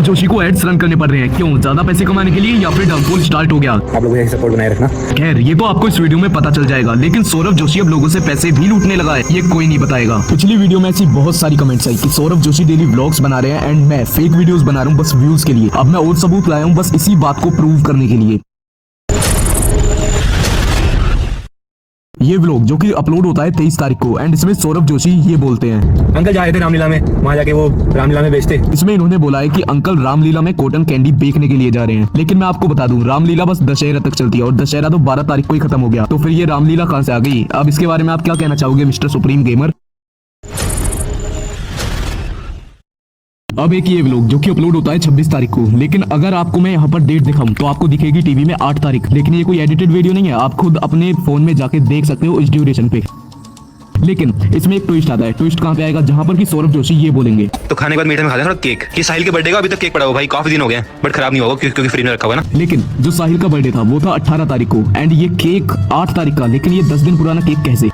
जोशी को ads run करने पड़ रहे हैं, क्यों? ज्यादा पैसे कमाने के लिए या फिर डाउनफॉल स्टार्ट हो गया? आप लोगों ने सपोर्ट बनाए रखना। खैर ये तो आपको इस वीडियो में पता चल जाएगा, लेकिन सौरभ जोशी अब लोगों से पैसे भी लूटने लगा है, ये कोई नहीं बताएगा। पिछली वीडियो में ऐसी बहुत सारी कमेंट्स आई कि सौरभ जोशी डेली व्लॉग्स बना रहे हैं एंड मैं फेक वीडियोस बना रहा हूँ बस व्यूज के लिए। अब मैं और सबूत लाया हूँ बस इसी बात को प्रूव करने के लिए। ये व्लॉग जो कि अपलोड होता है 23 तारीख को एंड इसमें सौरभ जोशी ये बोलते हैं, अंकल जाए थे रामलीला में, वहाँ जाके वो रामलीला में बेचते। इसमें इन्होंने बोला है कि अंकल रामलीला में कॉटन कैंडी बेचने के लिए जा रहे हैं। लेकिन मैं आपको बता दूं रामलीला बस दशहरा तक चलती है और दशहरा तो 12 तारीख को ही खत्म हो गया, तो फिर ये रामलीला कहां से आ गई? अब इसके बारे में आप क्या कहना चाहोगे मिस्टर सुप्रीम गेमर? अब एक ये व्लॉग जो कि अपलोड होता है 26 तारीख को, लेकिन अगर आपको मैं यहाँ पर डेट दिखाऊं तो आपको दिखेगी टीवी में 8 तारीख, लेकिन ये कोई एडिटेड वीडियो नहीं है, आप खुद अपने फोन में जाके देख सकते हो इस ड्यूरेशन पे। लेकिन इसमें एक ट्विस्ट आता है। ट्विस्ट कहाँ पे आएगा? जहाँ पर कि सौरभ जोशी ये बोलेंगे, तो खाने के बाद मीठे में खा लेना थोड़ा केक। कि साहिल के बर्थडे का अभी तक केक पड़ा हुआ भाई, काफी दिन हो गए बट खराब नहीं होगा क्योंकि फ्रिज में रखा हुआ ना। लेकिन जो साहिल का बर्थडे था वो था 18 तारीख को एंड ये केक 8 तारीख का, लेकिन ये 10 दिन पुराना केक कैसे?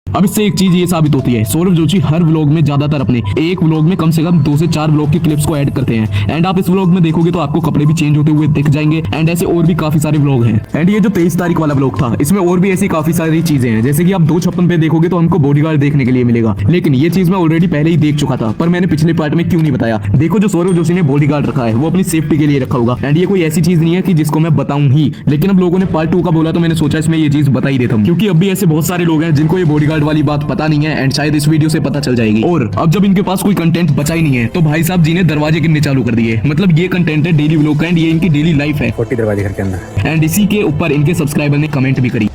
अब इससे एक चीज ये साबित होती है, सौरभ जोशी हर व्लॉग में ज्यादातर अपने एक व्लॉग में कम से कम 2 से 4 व्लॉग की क्लिप्स को ऐड करते हैं एंड आप इस व्लॉग में देखोगे तो आपको कपड़े भी चेंज होते हुए दिख जाएंगे एंड ऐसे और भी काफी सारे व्लॉग हैं। एंड ये जो 23 तारीख वाला व्लॉग था इसमें और भी ऐसी काफी सारी चीजें हैं, जैसे कि आप 256 पे देखोगे तो हमको बॉडीगार्ड देखने के लिए मिलेगा, लेकिन ये चीज मैं ऑलरेडी पहले ही देख चुका था, पर मैंने पिछले पार्ट में क्यों नहीं बताया? देखो जो सौरभ जोशी ने बॉडीगार्ड रखा है वो अपनी सेफ्टी के लिए रखा होगा एंड ये कोई ऐसी चीज नहीं है कि जिसको मैं बताऊं ही, लेकिन अब लोगों ने पार्ट 2 का बोला तो मैंने सोचा इसमें ये चीज बता ही देता हूं, क्योंकि अब भी ऐसे बहुत सारे लोग हैं जिनको ये बॉडीगार्ड वाली बात पता नहीं है एंड शायद इस वीडियो से पता चल जाएगी। और अब जब इनके पास कोई कंटेंट बचा ही नहीं है तो भाई साहब जी ने दरवाजे गिनने चालू कर दिए। मतलब ये कंटेंट है डेली व्लॉग का एंड ये इनकी डेली लाइफ है। 40 दरवाजे घर के अंदर एंड इसी के ऊपर इनके सब्सक्राइबर ने कमेंट भी करी।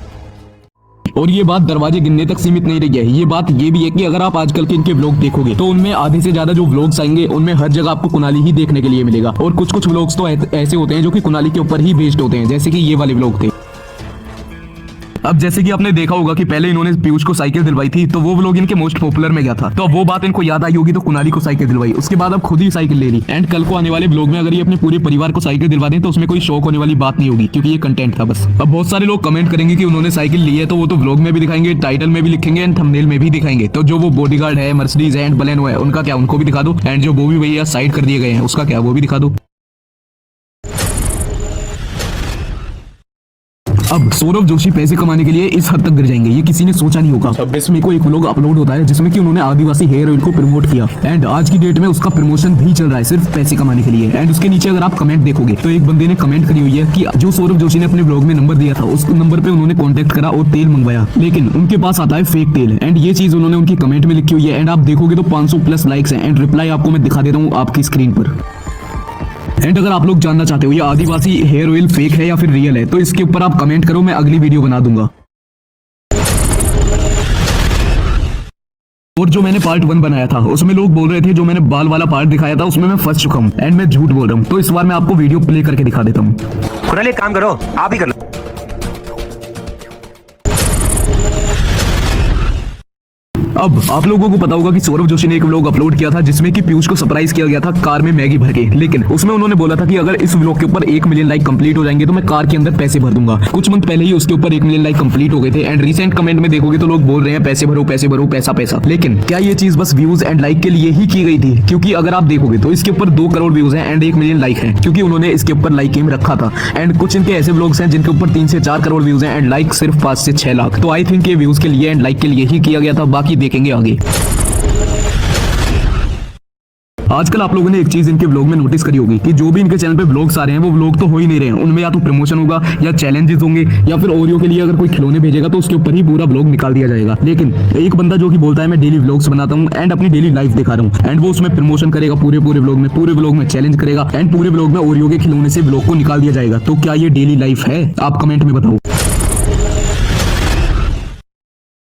और ये बात दरवाजे गिनने तक सीमित नहीं रही है, ये बात ये भी है कि अगर आप आजकल के इनके व्लॉग देखोगे तो उनमें आधे से ज्यादा जो व्लॉग्स आएंगे उनमें हर जगह आपको कुनाली ही देखने के लिए मिलेगा और कुछ व्लॉग्स तो ऐसे होते हैं जो कि कुनाली के ऊपर ही बेस्ड होते हैं, जैसे कि ये वाले व्लॉग थे। अब जैसे कि आपने देखा होगा कि पहले इन्होंने पीयूष को साइकिल दिलवाई थी तो वो व्लॉग इनके मोस्ट पॉपुलर में गया था, तो वो बात इनको याद आई होगी तो कुनाली को साइकिल दिलवाई, उसके बाद अब खुद ही साइकिल ले ली एंड कल को आने वाले व्लॉग में अगर ये अपने पूरे परिवार को साइकिल दिलवा दें तो उसमें कोई शौक होने वाली बात नहीं होगी, क्योंकि ये कंटेंट था बस। अब बहुत सारे लोग कमेंट करेंगे कि उन्होंने साइकिल ली है तो वो तो व्लॉग में भी दिखाएंगे, टाइटल में भी लिखेंगे एंड थंबनेल में भी दिखाएंगे, तो जो वो बॉडीगार्ड है, मर्सिडीज है एंड बलेनो है उनका क्या, उनको भी दिखा दो एंड जो बॉबी भैया साइड कर दिए गए हैं उसका क्या, वो भी दिखा दो। अब सौरभ जोशी पैसे कमाने के लिए इस हद तक गिर जाएंगे ये किसी ने सोचा नहीं होगा। 26 मई को एक व्लॉग अपलोड होता है जिसमें कि उन्होंने आदिवासी हेयर ऑयल को प्रमोट किया एंड आज की डेट में उसका प्रमोशन भी चल रहा है सिर्फ पैसे कमाने के लिए। एंड उसके नीचे अगर आप कमेंट देखोगे तो एक बंदे ने कमेंट करी हुई है कि जो सौरभ जोशी ने अपने व्लॉग में नंबर दिया था उस नंबर पे उन्होंने कॉन्टेक्ट करा और तेल मंगवाया, लेकिन उनके पास आता है फेक तेल एंड ये चीज उन्होंने उनकी कमेंट में लिखी हुई है एंड आप देखोगे तो 500+ लाइक्स है एंड रिप्लाई आपको मैं दिखा देता हूँ आपकी स्क्रीन पर। एंड अगर आप लोग जानना चाहते हो ये आदिवासी हेयर ऑयल फेक है या फिर रियल है तो इसके ऊपर आप कमेंट करो, मैं अगली वीडियो बना दूंगा। और जो मैंने पार्ट 1 बनाया था उसमें लोग बोल रहे थे जो मैंने बाल वाला पार्ट दिखाया था उसमें मैं फंस चुका हूँ एंड मैं झूठ बोल रहा हूँ, तो इस बार मैं आपको वीडियो प्ले करके दिखा देता हूँ। कुनाली एक काम करो, आप ही कर लो। अब आप लोगों को पता होगा कि सौरभ जोशी ने एक व्लॉग अपलोड किया था जिसमें कि पीयूष को सरप्राइज किया गया था कार में मैगी भर के, लेकिन उसमें उन्होंने बोला था कि अगर इस व्लॉग के ऊपर 1 मिलियन लाइक कंप्लीट हो जाएंगे तो मैं कार के अंदर पैसे भर दूंगा। कुछ मंथ पहले ही उसके ऊपर 1 मिलियन लाइक कंप्लीट हो गए थे एंड रिसेंट कमेंट में देखोगे तो लोग बोल रहे हैं पैसे भरो पैसा पैसा। लेकिन क्या ये चीज बस व्यूज एंड लाइक के लिए ही की गई थी? क्योंकि अगर आप देखोगे तो इसके ऊपर 2 करोड़ व्यूज हैं एंड 1 मिलियन लाइक है, क्योंकि उन्होंने इसके ऊपर लाइक एम रखा था। एंड कुछ इनके ऐसे व्लॉग्स हैं जिनके ऊपर 3 से 4 करोड़ व्यूज हैं एंड लाइक सिर्फ 5 से 6 लाख, तो आई थिंक ये व्यूज के लिए एंड लाइक के लिए ही किया गया था, बाकी देखेंगे आगे। आजकल आप लोगों ने एक चीज इनके व्लॉग में नोटिस करी होगी कि जो भी इनके चैनल पे व्लॉग्स आ रहे हैं वो व्लॉग तो हो ही नहीं रहे हैं, उनमें या तो प्रमोशन होगा या चैलेंजेस होंगे या फिर ओरियो के लिए अगर कोई खिलौने भेजेगा तो उसके ऊपर ही पूरा व्लॉग निकाल दिया जाएगा। लेकिन एक बंदा जो कि बोलता है मैं डेली व्लॉग्स बनाता हूँ एंड अपनी डेली लाइफ दिखा रहा हूँ एंड वो उसमें प्रमोशन करेगा पूरे व्लॉग में चैलेंज करेगा एंड पूरे व्लॉग में ओरियो के खिलौने से व्लॉग को निकाल दिया जाएगा, तो क्या ये डेली लाइफ है? आप कमेंट में बताओ।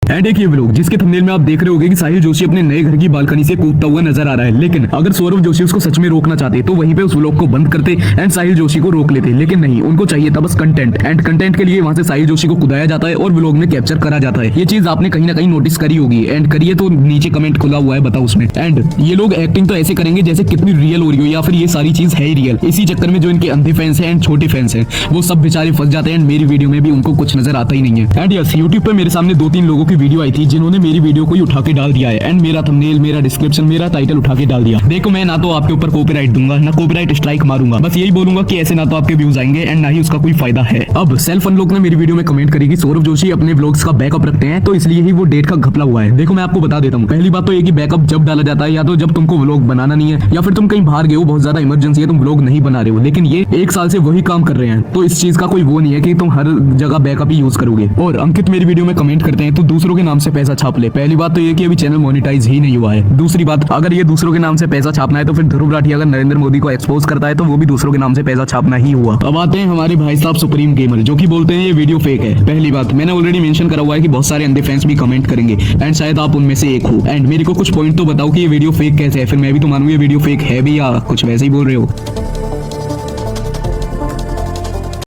एंड एक ये व्लॉग जिसके थंबनेल में आप देख रहे होंगे कि साहिल जोशी अपने नए घर की बालकनी से कूदता हुआ नजर आ रहा है, लेकिन अगर सौरभ जोशी उसको सच में रोकना चाहते तो वहीं पे उस व्लॉग को बंद करते एंड साहिल जोशी को रोक लेते, लेकिन नहीं, उनको चाहिए था बस कंटेंट एंड कंटेंट के लिए वहां से साहिल जोशी को कुदाया जाता है और व्लॉग में कैप्चर करा जाता है। ये चीज आपने कहीं ना कहीं नोटिस करी होगी एंड करिए तो नीचे कमेंट खुला हुआ है, बताओ उसमें। एंड ये लोग एक्टिंग तो ऐसे करेंगे जैसे कितनी रियल हो रही हो या फिर ये सारी चीज है ही रियल। इसी चक्कर में जो इनके अंधे फैंस हैं एंड छोटे फैंस हैं वो सब बेचारे फंस जाते हैं एंड मेरी वीडियो में भी उनको कुछ नजर आता ही नहीं है। एंड यस, यूट्यूब पे मेरे सामने 2-3 लोगों की वीडियो आई थी जिन्होंने मेरी वीडियो को ही उठा के डाल दिया है एंड मेरा थंबनेल, मेरा डिस्क्रिप्शन, मेरा टाइटल उठा के डाल दिया। देखो मैं ना तो आपके ऊपर कॉपीराइट दूंगा, ना कॉपीराइट स्ट्राइक मारूंगा, बस यही बोलूंगा कि ऐसे ना तो आपके व्यूज आएंगे एंड ना ही उसका कोई फायदा है। अब सेल्फ अनलॉक ने मेरी वीडियो में कमेंट करी कि सौरभ जोशी अपने व्लॉग्स का बैकअप रखते हैं तो इसलिए ही वो डेट का घपला हुआ है। देखो मैं आपको बता देता हूँ, पहली बात तो ये कि बैकअप जब डाला जाता है या तो जब तुमको व्लॉग बनाना नहीं है या फिर तुम कहीं बाहर गए हो, बहुत ज्यादा इमरजेंसी है, तुम व्लॉग नहीं बना रहे हो, लेकिन ये 1 साल से वही काम कर रहे हैं तो इस चीज का कोई वो नहीं है कि तुम हर जगह बैकअप ही यूज करोगे। और अंकित मेरी वीडियो में कमेंट करते हैं तो दूसरों के नाम से पैसा छाप ले। पहली बात तो ये कि अभी चैनल मोनेटाइज ही नहीं हुआ है। दूसरी बात, अगर ये दूसरों के नाम से पैसा छापना है तो फिर ध्रुव राठी अगर नरेंद्र मोदी को एक्सपोज करता है तो वो भी दूसरों के नाम से पैसा छापना ही हुआ। अब आते हैं हमारे भाई साहब सुप्रीम गेमर जो कि बोलते हैं ये वीडियो फेक है। पहली बात, मैंने ऑलरेडी मेंशन करा हुआ है कि बहुत सारे अंधे फैंस भी कमेंट करेंगे एंड शायद आप उनमें से एक हो एंड मेरे को कुछ पॉइंट तो बताओ कि ये वीडियो फेक कैसे है, फिर मैं भी तो मानूं ये वीडियो फेक है भी या कुछ वैसे ही बोल रहे हो।